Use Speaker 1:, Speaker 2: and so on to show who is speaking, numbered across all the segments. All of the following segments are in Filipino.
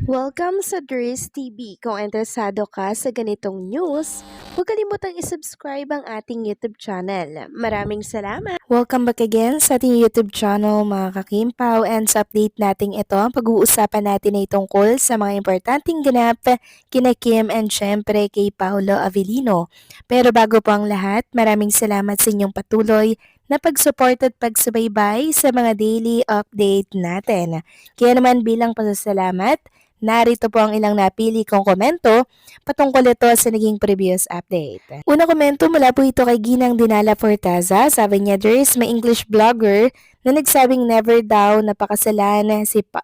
Speaker 1: Welcome sa Dries TV. Kung interesado ka sa ganitong news, huwag kalimutang isubscribe ang ating YouTube channel. Maraming salamat! Welcome back again sa ating YouTube channel mga kakimpaw, and sa update natin ito, pag-uusapan natin ay tungkol sa mga importanteng ganap kina Kim and syempre kay Paolo Avellino. Pero bago po ang lahat, maraming salamat sa inyong patuloy na pag-support at pagsubaybay sa mga daily update natin. Kaya naman bilang pasasalamat, narito po ang ilang napili kong komento patungkol ito sa naging previous update. Una komento mula po ito kay Ginang Dinala Fortaza. Sabi niya, there is my English blogger na nagsabing never daw napakasalan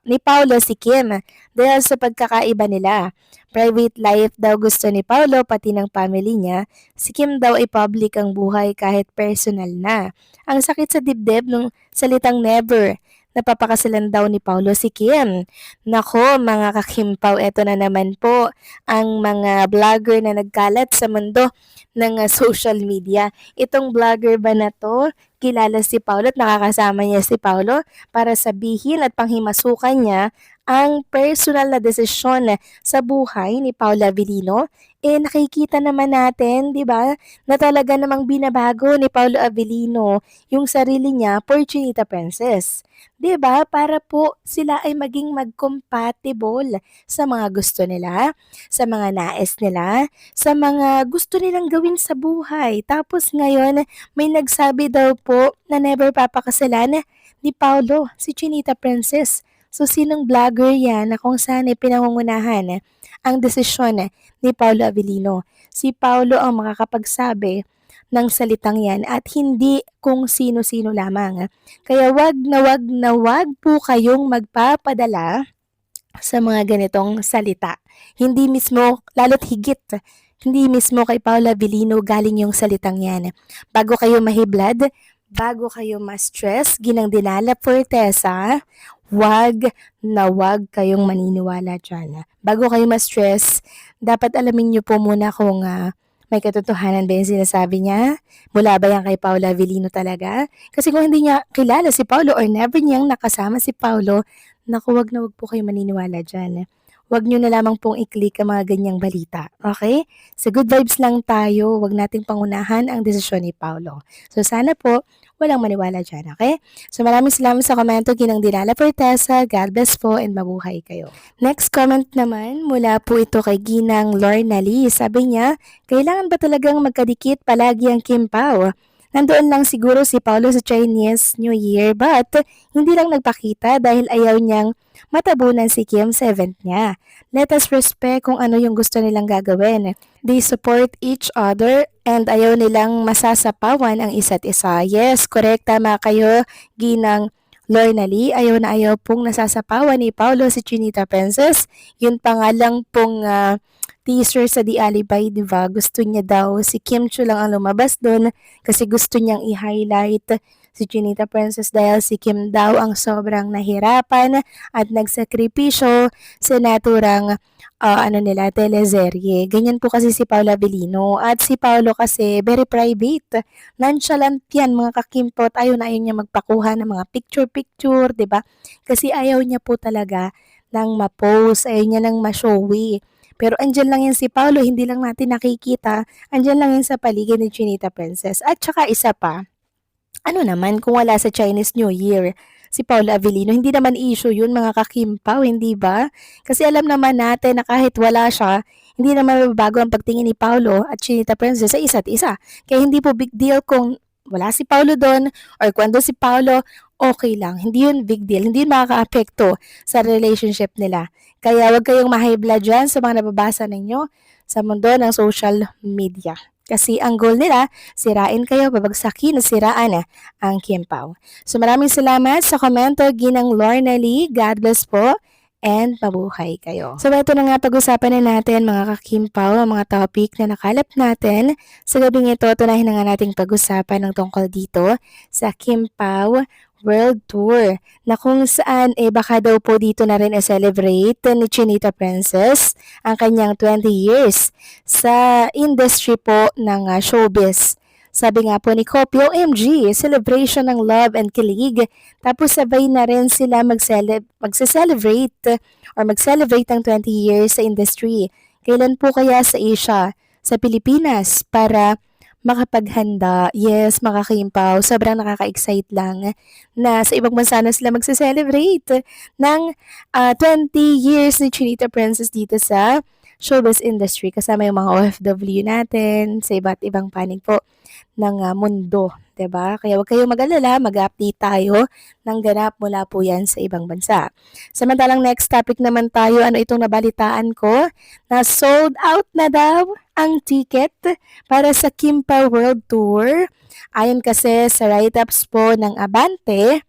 Speaker 1: ni Paolo si Kim dahil sa pagkakaiba nila. Private life daw gusto ni Paolo pati ng family niya. Si Kim daw ay public ang buhay kahit personal na. Ang sakit sa dibdib nung salitang never. Napapakasalan daw ni Paolo si Kim. Nako mga kakimpaw, eto na naman po ang mga vlogger na nagkalat sa mundo ng social media. Itong vlogger ba na to, kilala si Paolo at nakakasama niya si Paolo para sabihin at panghimasukan niya ang personal na desisyon sa buhay ni Paolo Avellino. Nakikita naman natin, 'di ba, na talaga namang binabago ni Paolo Avellino yung sarili niya for Chinita Princess. 'Di ba? Para po sila ay maging mag-compatible sa mga gusto nila, sa mga nais nila, sa mga gusto nilang gawin sa buhay. Tapos ngayon, may nagsabi daw po na never papakasalan ni Paolo si Chinita Princess. So, sinong vlogger yan na kung saan ay pinangungunahan ang desisyon ni Paolo Avellino? Si Paolo ang makakapagsabi ng salitang yan at hindi kung sino-sino lamang. Kaya wag po kayong magpapadala sa mga ganitong salita. Hindi mismo, lalo't higit, hindi mismo kay Paolo Avellino galing yung salitang yan. Bago kayo mahiblad, bago kayo ma-stress, Ginang Dinala Fortesa, wag kayong maniniwala dyan. Bago kayo ma-stress, dapat alamin nyo po muna kung may katotohanan ba yung sinasabi niya? Mula ba yan kay Paolo Avellino talaga? Kasi kung hindi niya kilala si Paolo or never niyang nakasama si Paolo, naku, wag na wag po kayo maniniwala dyan. Wag nyo na lamang pong i-click ang mga ganyang balita. Okay? So good vibes lang tayo. Wag nating pangunahan ang desisyon ni Paolo. So sana po, walang maniwala dyan. Okay? So maraming salamat sa komento. Ginang Dinala Fortesa. God bless po and mabuhay kayo. Next comment naman, mula po ito kay Ginang Lorna Lee. Sabi niya, kailangan ba talagang magkadikit palagi ang Kim Pao? Nandoon lang siguro si Paolo sa Chinese New Year but hindi lang nagpakita dahil ayaw niyang matabunan si Kim sa event niya. Let us respect kung ano yung gusto nilang gagawin. They support each other and ayaw nilang masasapawan ang isa't isa. Yes, correct, tama kayo, Ginang Lorna Lee. Ayaw na ayaw pong nasasapawan ni Paolo si Chinita Princess. Yun pa nga lang pong teaser sa The Alibay, di ba? Gusto niya daw si Kim Chu lang ang lumabas doon kasi gusto niyang i-highlight si Chinita Princess dahil si Kim daw ang sobrang nahirapan at nagsakripisyo sa naturang teleserye. Ganyan po kasi si Paolo Avellino at si Paolo kasi very private. Nonchalant yan mga kakimpot. Ayaw niya magpakuha ng mga picture-picture, di ba? Kasi ayaw niya po talaga nang ma-post, ayaw niya nang ma-showy. Pero andyan lang yan si Paolo, hindi lang natin nakikita, andyan lang yan sa paligid ni Chinita Princess. At saka isa pa, ano naman kung wala sa Chinese New Year si Paolo Avellino, hindi naman issue yun mga kakimpaw, hindi ba? Kasi alam naman natin na kahit wala siya, hindi naman mababago ang pagtingin ni Paolo at Chinita Princess sa isa't isa. Kaya hindi po big deal kung wala si Paolo doon or kung si Paolo, okay lang. Hindi yun big deal. Hindi yun makaka-apekto sa relationship nila. Kaya wag kayong ma-high blood dyan sa mga nababasa ninyo sa mundo ng social media. Kasi ang goal nila, sirain kayo, babagsakin at siraan ang Kim Pao. So maraming salamat sa komento, Ginang Lorna Lee. God bless po and mabuhay kayo. So ito na nga pag-usapan na natin mga kakimpaw, ang mga topic na nakalap natin. Sa gabing ito, tunahin na nga nating pag-usapan ng tungkol dito sa Kim Pao World Tour na kung saan baka daw po dito na rin celebrate ni Chinita Princess ang kanyang 20 years sa industry po ng showbiz Sabi nga po ni Kopi, OMG, celebration ng love and kilig. Tapos sabay na rin sila magse-celebrate or mag-celebrate ng 20 years sa industry. Kailan po kaya sa Asia, sa Pilipinas, para makapaghanda? Yes, makakaimpaw. Sobrang nakaka-excite lang na sa ibang bansa na sila magse-celebrate ng 20 years ni Chinita Princess dito sa showbiz industry kasama yung mga OFW natin sa iba't ibang panig po ng mundo, 'di ba? Kaya huwag kayong mag-alala, mag-update tayo ng ganap mula po 'yan sa ibang bansa. Samantalang next topic naman tayo, ano itong nabalitaan ko na sold out na daw ang ticket para sa Kimpa World Tour. Ayon kasi sa write-ups po ng Abante,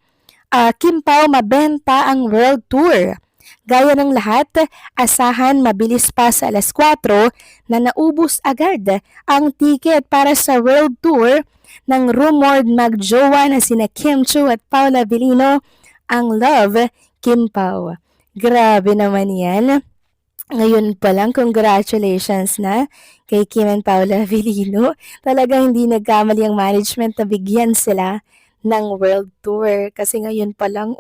Speaker 1: Kim Pao mabenta ang World Tour. Gaya ng lahat, asahan mabilis pa sa alas 4 na naubos agad ang ticket para sa World Tour ng rumored magjowa na sina Kim Chiu at Paula Avellino, ang Love Kim Pao. Grabe naman yan. Ngayon pa lang, congratulations na kay Kim and Paula Avellino. Talagang hindi nagkamali ang management na bigyan sila ng World Tour. Kasi ngayon pa lang,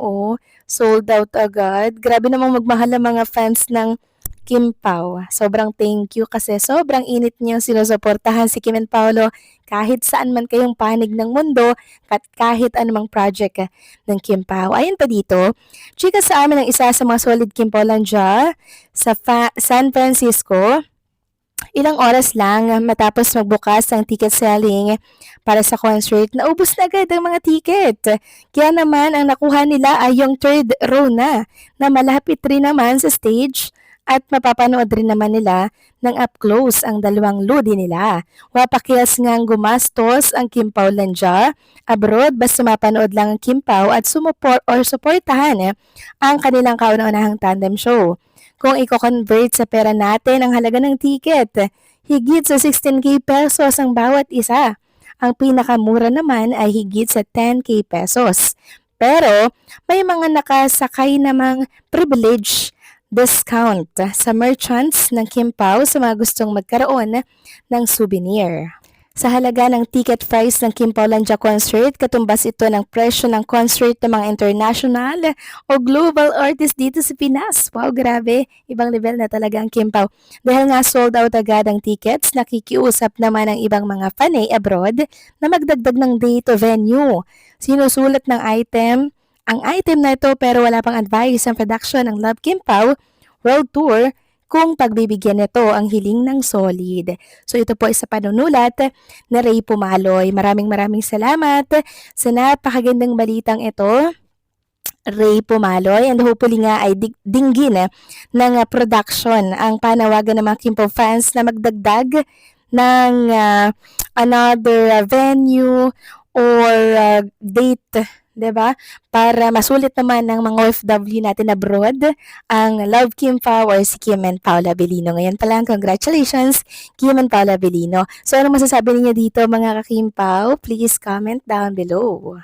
Speaker 1: sold out agad. Grabe namang magmahal ang mga fans ng Kim Pao. Sobrang thank you kasi sobrang init niyang sinusuportahan si Kim and Paolo kahit saan man kayong panig ng mundo at kahit anumang project ng Kim Pao. Ayon pa dito, chika sa amin ang isa sa mga solid Kim Pao Lanja sa San Francisco. Ilang oras lang matapos magbukas ang ticket selling para sa concert, naubos na agad ang mga ticket. Kaya naman ang nakuha nila ay yung third row na malapit rin naman sa stage at mapapanood rin naman nila ng up close ang dalawang lodi nila. Wapakiyas ngang gumastos ang Kim Pao Lanja abroad basta mapanood lang ang Kim Pao at suportahan ang kanilang kauna-unahang tandem show. Kung i-convert sa pera natin ang halaga ng ticket, higit sa 16k pesos ang bawat isa. Ang pinakamura naman ay higit sa 10k pesos. Pero may mga nakasakay namang privilege discount sa merchants ng Kim Pao sa mga gustong magkaroon ng souvenir. Sa halaga ng ticket price ng Kim Pao Lanja concert, katumbas ito ng presyo ng concert ng mga international o global artist dito sa Pinas. Wow, grabe. Ibang level na talaga ang Kim Pao. Dahil nga sold out agad ang tickets, nakikiusap naman ang ibang mga fanay abroad na magdagdag ng date o venue. Sinusulat ng ang item na ito pero wala pang advice ang production ng Love Kim Pao World Tour kung pagbibigyan nito ang hiling ng solid. So ito po ay sa panunulat na Ray Pumaloy. Maraming salamat sa napakagandang balitang ito, Ray Pumaloy, and hopefully nga ay dinggin ng production ang panawagan ng mga Kim Pao fans na magdagdag ng another venue or date, 'di ba? Para masulit naman ng mga OFW natin abroad ang Love Kim Pao or si Kim and Paula Avellino. Ngayon pa lang, congratulations Kim and Paula Avellino. So ano masasabi niyo dito mga ka-Kim Pao? Please comment down below.